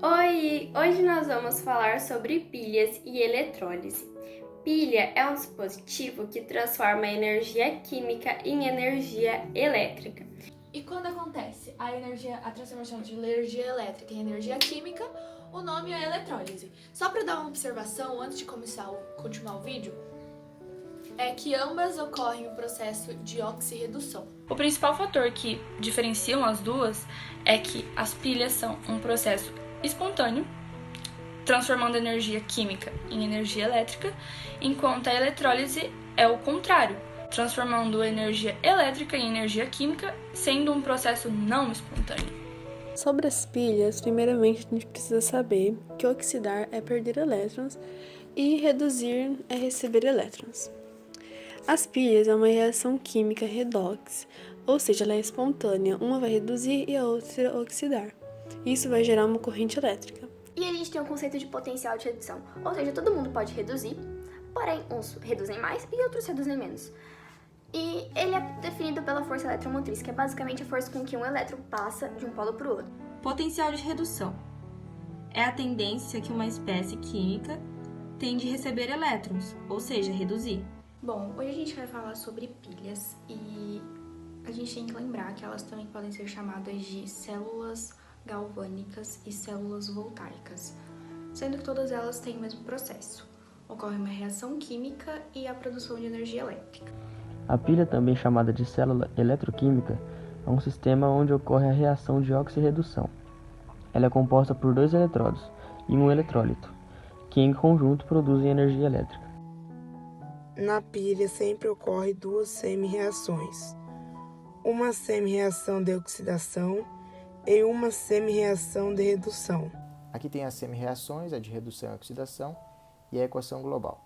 Oi! Hoje nós vamos falar sobre pilhas e eletrólise. Pilha é um dispositivo que transforma a energia química em energia elétrica. E quando acontece a transformação de energia elétrica em energia química, o nome é eletrólise. Só para dar uma observação antes de continuar o vídeo, é que ambas ocorrem no processo de oxirredução. O principal fator que diferenciam as duas é que as pilhas são um processo espontâneo, transformando energia química em energia elétrica, enquanto a eletrólise é o contrário, transformando a energia elétrica em energia química, sendo um processo não espontâneo. Sobre as pilhas, primeiramente a gente precisa saber que oxidar é perder elétrons e reduzir é receber elétrons. As pilhas é uma reação química redox, ou seja, ela é espontânea, uma vai reduzir e a outra oxidar. Isso vai gerar uma corrente elétrica. E a gente tem o conceito de potencial de redução, ou seja, todo mundo pode reduzir, porém uns reduzem mais e outros reduzem menos. E ele é definido pela força eletromotriz, que é basicamente a força com que um elétron passa de um polo para o outro. Potencial de redução é a tendência que uma espécie química tem de receber elétrons, ou seja, reduzir. Bom, hoje a gente vai falar sobre pilhas e a gente tem que lembrar que elas também podem ser chamadas de células galvânicas e células voltaicas, sendo que todas elas têm o mesmo processo. Ocorre uma reação química e a produção de energia elétrica. A pilha, também chamada de célula eletroquímica, é um sistema onde ocorre a reação de oxirredução. Ela é composta por dois eletródos e um eletrólito, que em conjunto produzem energia elétrica. Na pilha sempre ocorre duas semi-reações, uma semi-reação de oxidação e uma semi-reação de redução. Aqui tem as semi-reações, a de redução e oxidação, e a equação global.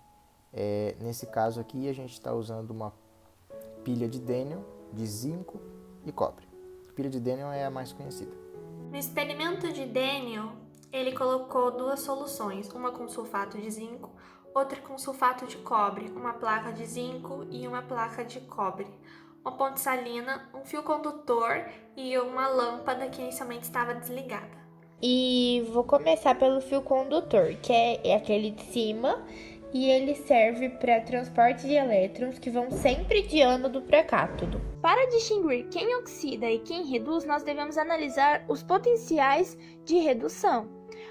Nesse caso aqui a gente está usando uma pilha de Daniell, de zinco e cobre. A pilha de Daniell é a mais conhecida. No experimento de Daniell, ele colocou duas soluções, uma com sulfato de zinco, outra com sulfato de cobre, uma placa de zinco e uma placa de cobre, uma ponte salina, um fio condutor e uma lâmpada que inicialmente estava desligada. E vou começar pelo fio condutor, que é aquele de cima, e ele serve para transporte de elétrons que vão sempre de ânodo para cátodo. Para distinguir quem oxida e quem reduz, nós devemos analisar os potenciais de redução.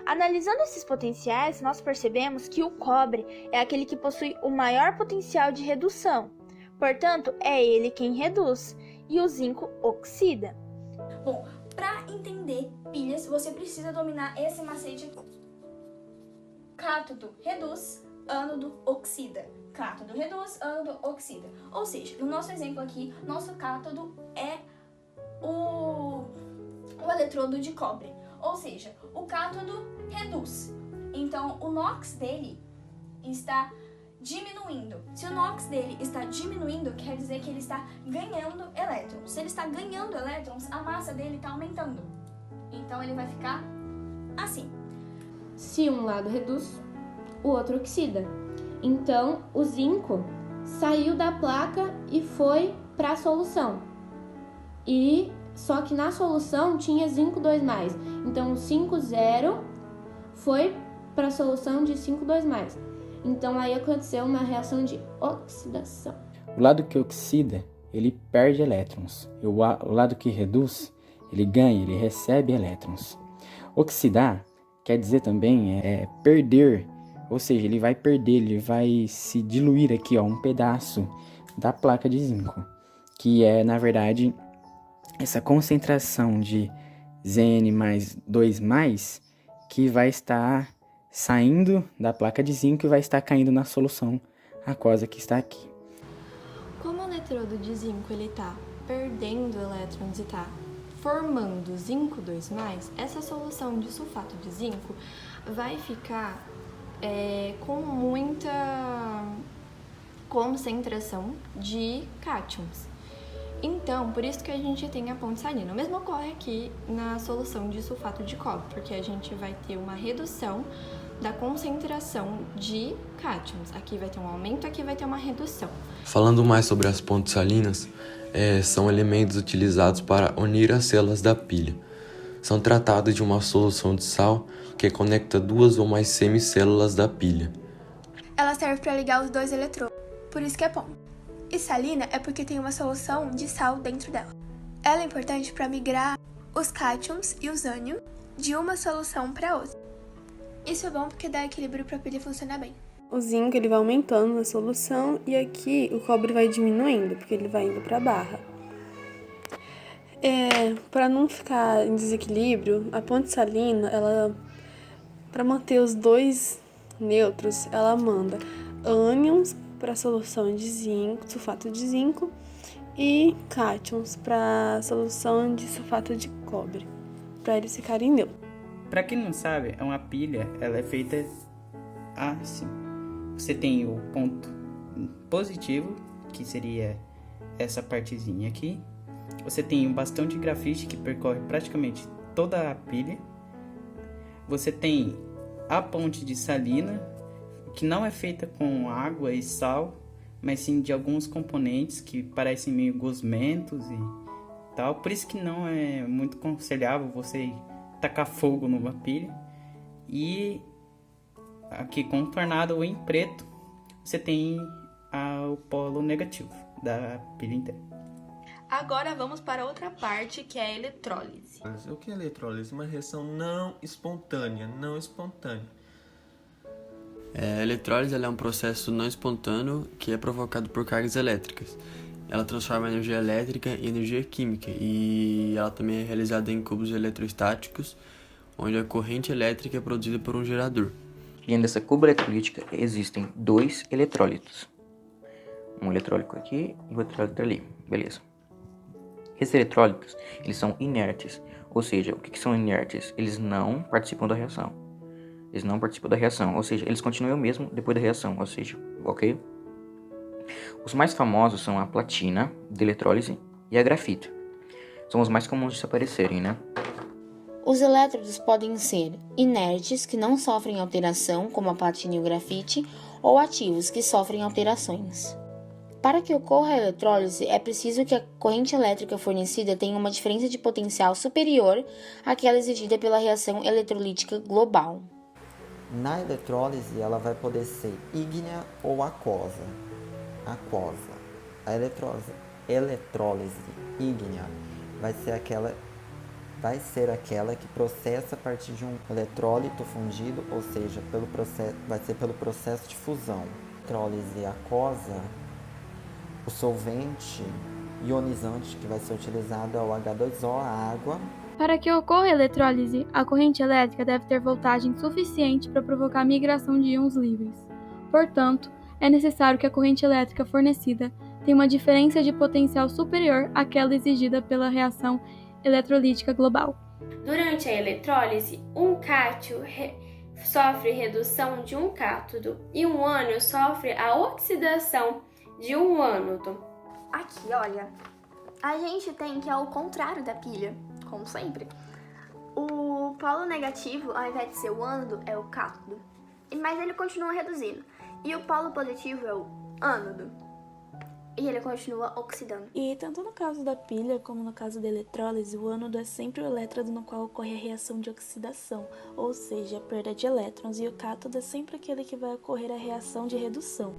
Analisando esses potenciais, nós percebemos que o cobre é aquele que possui o maior potencial de redução. Portanto, é ele quem reduz, e o zinco oxida. Bom, para entender pilhas, você precisa dominar esse macete aqui. Cátodo reduz, ânodo oxida. Cátodo reduz, ânodo oxida. Ou seja, no nosso exemplo aqui, nosso cátodo é o eletrodo de cobre. Ou seja, o cátodo reduz. Então, o NOx dele está diminuindo. Se o NOx dele está diminuindo, quer dizer que ele está ganhando elétrons. Se ele está ganhando elétrons, a massa dele está aumentando. Então, ele vai ficar assim. Se um lado reduz, o outro oxida. Então, o zinco saiu da placa e foi para a solução. Só que na solução tinha zinco 2+. Então, o 5,0 foi para a solução de 5,2+. Então, aí aconteceu uma reação de oxidação. O lado que oxida, ele perde elétrons. E o lado que reduz, ele ganha, ele recebe elétrons. Oxidar quer dizer também perder, ou seja, ele vai perder, ele vai se diluir aqui, um pedaço da placa de zinco, que é, na verdade, essa concentração de Zn mais 2+, que vai estar saindo da placa de zinco e vai estar caindo na solução aquosa que está aqui. Como o eletrodo de zinco está perdendo elétrons e está formando zinco 2+, essa solução de sulfato de zinco vai ficar com muita concentração de cátions. Então, por isso que a gente tem a ponte salina. O mesmo ocorre aqui na solução de sulfato de cobre, porque a gente vai ter uma redução da concentração de cátions. Aqui vai ter um aumento, aqui vai ter uma redução. Falando mais sobre as pontes salinas, são elementos utilizados para unir as células da pilha. são tratadas de uma solução de sal que conecta duas ou mais semicélulas da pilha. Ela serve para ligar os dois eletrodos, por isso que é ponto. E salina é porque tem uma solução de sal dentro dela. Ela é importante para migrar os cátions e os ânions de uma solução para outra. Isso é bom porque dá equilíbrio para a pilha funcionar bem. O zinco ele vai aumentando na solução e aqui o cobre vai diminuindo, porque ele vai indo para a barra. Para não ficar em desequilíbrio, a ponte salina, ela, para manter os dois neutros, ela manda ânions para a solução de zinco, sulfato de zinco, e cátions para a solução de sulfato de cobre, para eles ficarem neutros. Para quem não sabe, uma pilha ela é feita assim. Você tem o ponto positivo, que seria essa partezinha aqui. Você tem um bastão de grafite que percorre praticamente toda a pilha. Você tem a ponte de salina, que não é feita com água e sal, mas sim de alguns componentes que parecem meio gosmentos e tal. Por isso que não é muito aconselhável você tacar fogo numa pilha. E aqui contornado ou em preto, você tem o polo negativo da pilha inteira. Agora vamos para outra parte, que é a eletrólise. O que é eletrólise? Uma reação não espontânea. A eletrólise ela é um processo não espontâneo que é provocado por cargas elétricas. Ela transforma a energia elétrica em energia química e ela também é realizada em cubos eletrostáticos, onde a corrente elétrica é produzida por um gerador. Dentro dessa cuba eletrolítica existem dois eletrólitos. Um eletrólito aqui e o eletrólito ali. Beleza. Esses eletrólitos, eles são inertes. Ou seja, o que são inertes? Eles não participam da reação. Ou seja, eles continuam o mesmo depois da reação. Ou seja, ok? Os mais famosos são a platina, de eletrólise, e a grafita. São os mais comuns de se aparecerem, né? Os elétrodos podem ser inertes, que não sofrem alteração, como a platina e o grafite, ou ativos, que sofrem alterações. Para que ocorra a eletrólise, é preciso que a corrente elétrica fornecida tenha uma diferença de potencial superior àquela exigida pela reação eletrolítica global. Na eletrólise, ela vai poder ser ígnea ou aquosa. A eletrólise ígnea vai ser aquela que processa a partir de um eletrólito fundido, ou seja, vai ser pelo processo de fusão. Eletrólise aquosa, o solvente ionizante que vai ser utilizado é o H2O, a água. Para que ocorra a eletrólise, a corrente elétrica deve ter voltagem suficiente para provocar a migração de íons livres. Portanto, é necessário que a corrente elétrica fornecida tenha uma diferença de potencial superior àquela exigida pela reação eletrolítica global. Durante a eletrólise, um cátion sofre redução de um cátodo e um ânion sofre a oxidação de um ânodo. Aqui, olha, a gente tem que é o contrário da pilha, como sempre. O polo negativo, ao invés de ser o ânodo, é o cátodo, mas ele continua reduzindo. E o polo positivo é o ânodo, e ele continua oxidando. E tanto no caso da pilha como no caso da eletrólise, o ânodo é sempre o elétrodo no qual ocorre a reação de oxidação, ou seja, a perda de elétrons, e o cátodo é sempre aquele que vai ocorrer a reação de redução,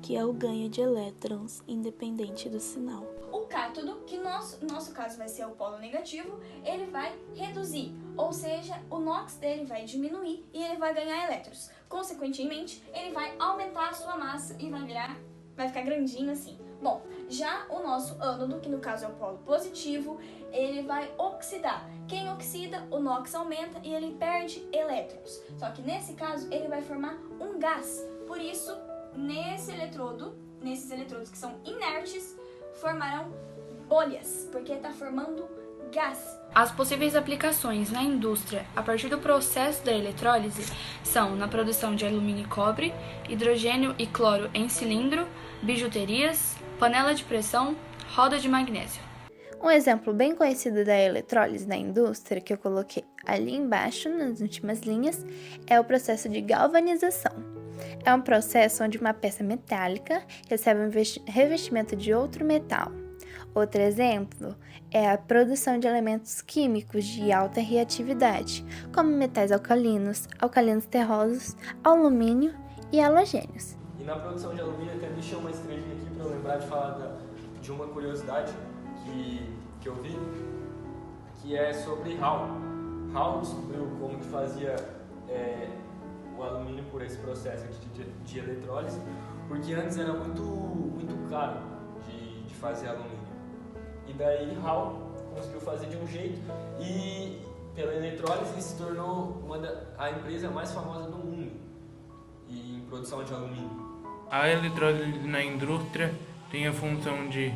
que é o ganho de elétrons, independente do sinal. O cátodo, que no nosso caso vai ser o polo negativo, ele vai reduzir, ou seja, o NOx dele vai diminuir e ele vai ganhar elétrons. Consequentemente, ele vai aumentar a sua massa e vai ficar grandinho assim. Bom, já o nosso ânodo, que no caso é o polo positivo, ele vai oxidar. Quem oxida, o NOx aumenta e ele perde elétrons. Só que nesse caso, ele vai formar um gás. Por isso, nesses eletrodos que são inertes, formarão bolhas, porque está formando gás. As possíveis aplicações na indústria a partir do processo da eletrólise são na produção de alumínio e cobre, hidrogênio e cloro em cilindro, bijuterias, panela de pressão, roda de magnésio. Um exemplo bem conhecido da eletrólise na indústria, que eu coloquei ali embaixo nas últimas linhas, é o processo de galvanização. É um processo onde uma peça metálica recebe um revestimento de outro metal. Outro exemplo é a produção de elementos químicos de alta reatividade, como metais alcalinos, alcalinos terrosos, alumínio e halogênios. E na produção de alumínio, até deixei uma estrelinha aqui para eu lembrar de falar de uma curiosidade que eu vi, que é sobre Hall. Hall descobriu como que fazia o alumínio por esse processo aqui de eletrólise, porque antes era muito caro de fazer alumínio. E daí Hall conseguiu fazer de um jeito e pela eletrólise se tornou a empresa mais famosa do mundo em produção de alumínio. A eletrólise na indústria tem a função de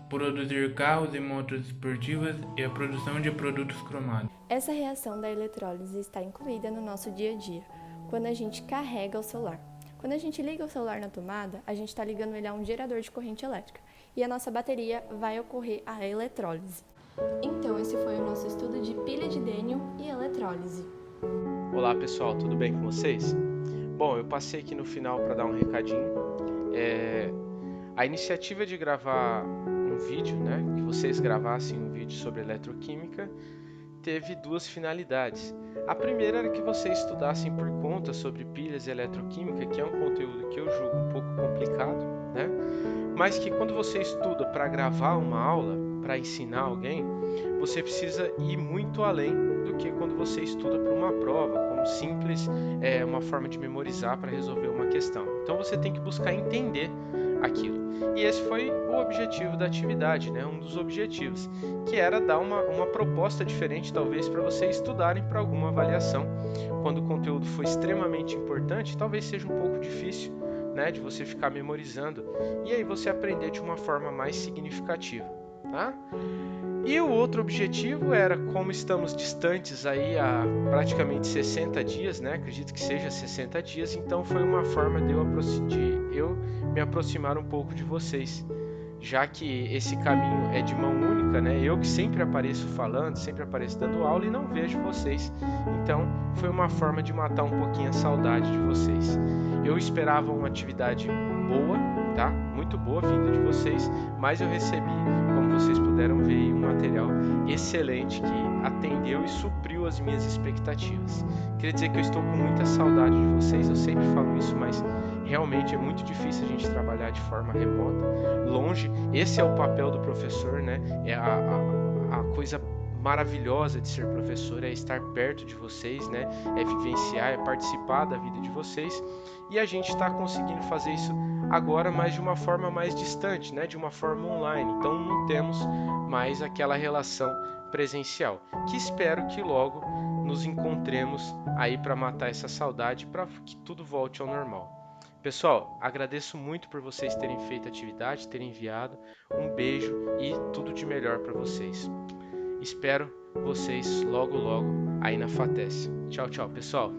produzir carros e motos esportivas e a produção de produtos cromados. Essa reação da eletrólise está incluída no nosso dia a dia, quando a gente carrega o celular. Quando a gente liga o celular na tomada, a gente está ligando ele a um gerador de corrente elétrica e a nossa bateria vai ocorrer a eletrólise. Então, esse foi o nosso estudo de pilha de Daniel e eletrólise. Olá pessoal, tudo bem com vocês? Bom, eu passei aqui no final para dar um recadinho. A iniciativa de gravar um vídeo, né, que vocês gravassem um vídeo sobre eletroquímica, teve duas finalidades. A primeira era que vocês estudassem por conta sobre pilhas e eletroquímica, que é um conteúdo que eu julgo um pouco complicado, né? Mas que quando você estuda para gravar uma aula, para ensinar alguém, você precisa ir muito além do que quando você estuda para uma prova, como simples uma forma de memorizar para resolver uma questão. Então você tem que buscar entender aquilo. E esse foi o objetivo da atividade, né? Um dos objetivos, que era dar uma proposta diferente, talvez, para vocês estudarem para alguma avaliação. Quando o conteúdo for extremamente importante, talvez seja um pouco difícil, né, de você ficar memorizando, e aí você aprender de uma forma mais significativa, tá? E o outro objetivo era, como estamos distantes aí há praticamente 60 dias, né? Acredito que seja 60 dias, então foi uma forma de eu me aproximar um pouco de vocês, já que esse caminho é de mão única, né? Eu que sempre apareço falando, sempre apareço dando aula e não vejo vocês. Então, foi uma forma de matar um pouquinho a saudade de vocês. Eu esperava uma atividade boa, tá? Muito boa vinda de vocês, mas eu recebi, como vocês puderam ver, um material excelente que atendeu e supriu as minhas expectativas. Queria dizer que eu estou com muita saudade de vocês, eu sempre falo isso, mas realmente é muito difícil a gente trabalhar de forma remota, longe. Esse é o papel do professor, né? É a coisa maravilhosa de ser professor, é estar perto de vocês, né? É vivenciar, é participar da vida de vocês, e a gente está conseguindo fazer isso agora, mas de uma forma mais distante, né? De uma forma online. Então não temos mais aquela relação presencial, que espero que logo nos encontremos aí para matar essa saudade, para que tudo volte ao normal. Pessoal, agradeço muito por vocês terem feito a atividade, terem enviado. Um beijo e tudo de melhor para vocês. Espero vocês logo aí na FATES. Tchau, tchau, pessoal.